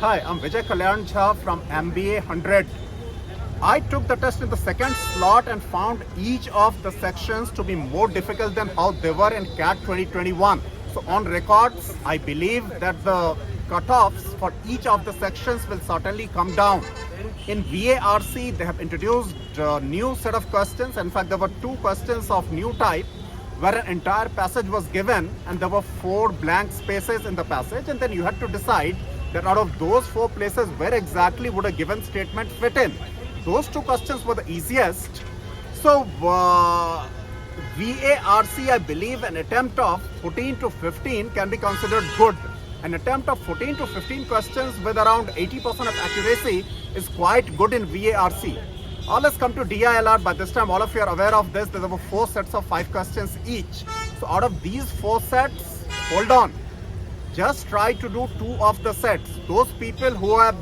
Hi, I'm Vijay Kalyan Jha from MBA 100. I took the test in the second slot and found each of the sections to be more difficult than how they were in CAT 2021. So on records, I believe that the cutoffs for each of the sections will certainly come down. In VARC, they have introduced a new set of questions. In fact, there were 2 questions of new type where an entire passage was given and there were 4 blank spaces in the passage, and then you had to decide that out of those 4 places, where exactly would a given statement fit in. Those 2 questions were the easiest. So VARC, I believe an attempt of 14 to 15 can be considered good. An attempt of 14 to 15 questions with around 80% of accuracy is quite good in VARC. Let's come to DILR. By this time, all of you are aware of this. There were 4 sets of 5 questions each. So out of these 4 sets, hold on. Just try to do 2 of the sets. Those people who have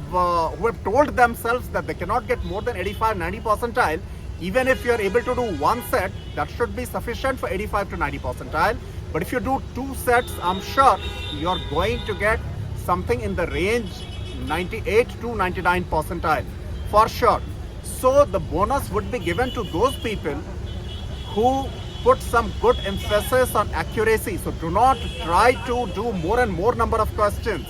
told themselves that they cannot get more than 85-90 percentile, even if you are able to do 1 set, that should be sufficient for 85 to 90 percentile. But if you do 2 sets, I'm sure you are going to get something in the range 98 to 99 percentile for sure. So the bonus would be given to those people who put some good emphasis on accuracy. So do not try to do more and more number of questions.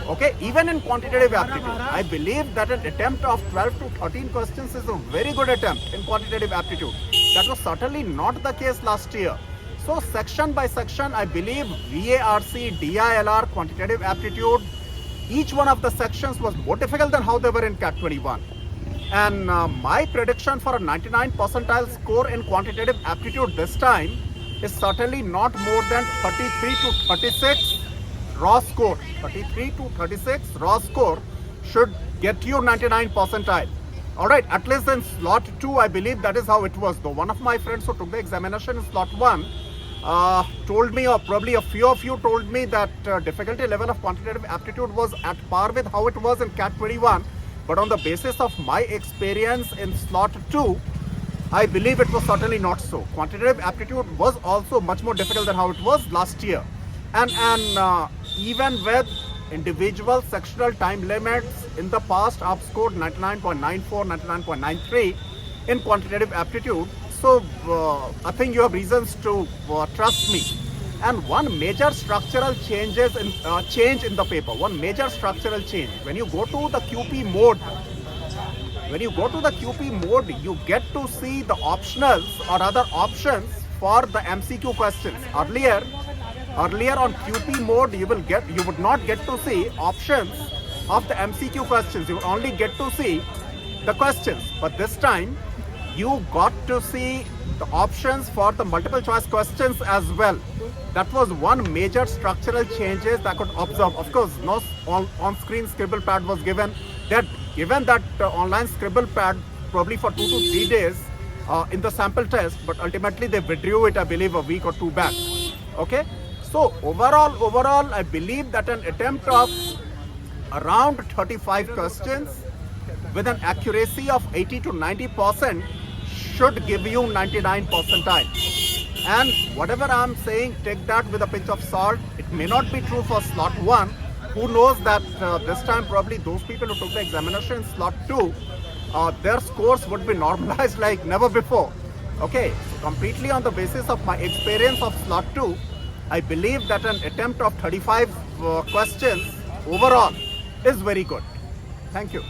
Okay, even in quantitative aptitude, I believe that an attempt of 12 to 13 questions is a very good attempt in quantitative aptitude. That was certainly not the case last year. So section by section, I believe VARC, DILR, quantitative aptitude, each one of the sections was more difficult than how they were in CAT 21. And my prediction for a 99 percentile score in quantitative aptitude this time is certainly not more than 33 to 36 raw score. 33 to 36 raw score should get you 99 percentile. Alright, at least in slot 2, I believe that is how it was. Though one of my friends who took the examination in slot 1 told me, or probably a few of you told me, that difficulty level of quantitative aptitude was at par with how it was in CAT 21. But on the basis of my experience in slot 2, I believe it was certainly not so. Quantitative aptitude was also much more difficult than how it was last year. And even with individual sectional time limits, in the past I've scored 99.94, 99.93 in quantitative aptitude. So I think you have reasons to trust me. And one major structural change in the paper, one major structural change. When you go to the QP mode, you get to see the optionals or other options for the MCQ questions. Earlier on QP mode, you would not get to see options of the MCQ questions. You would only get to see the questions. But this time, you got to see the options for the multiple choice questions as well. That was one major structural changes that I could observe. Of course, no on-screen scribble pad was given. Given that online scribble pad probably for 2 to 3 days in the sample test, but ultimately they withdrew it, I believe, a week or 2 back. Okay, so overall, I believe that an attempt of around 35 questions with an accuracy of 80 to 90% should give you 99 percentile. And whatever I'm saying, take that with a pinch of salt. It may not be true for slot 1. Who knows that this time probably those people who took the examination in slot 2, their scores would be normalized like never before. Okay, so completely on the basis of my experience of slot 2, I believe that an attempt of 35 questions overall is very good. Thank you.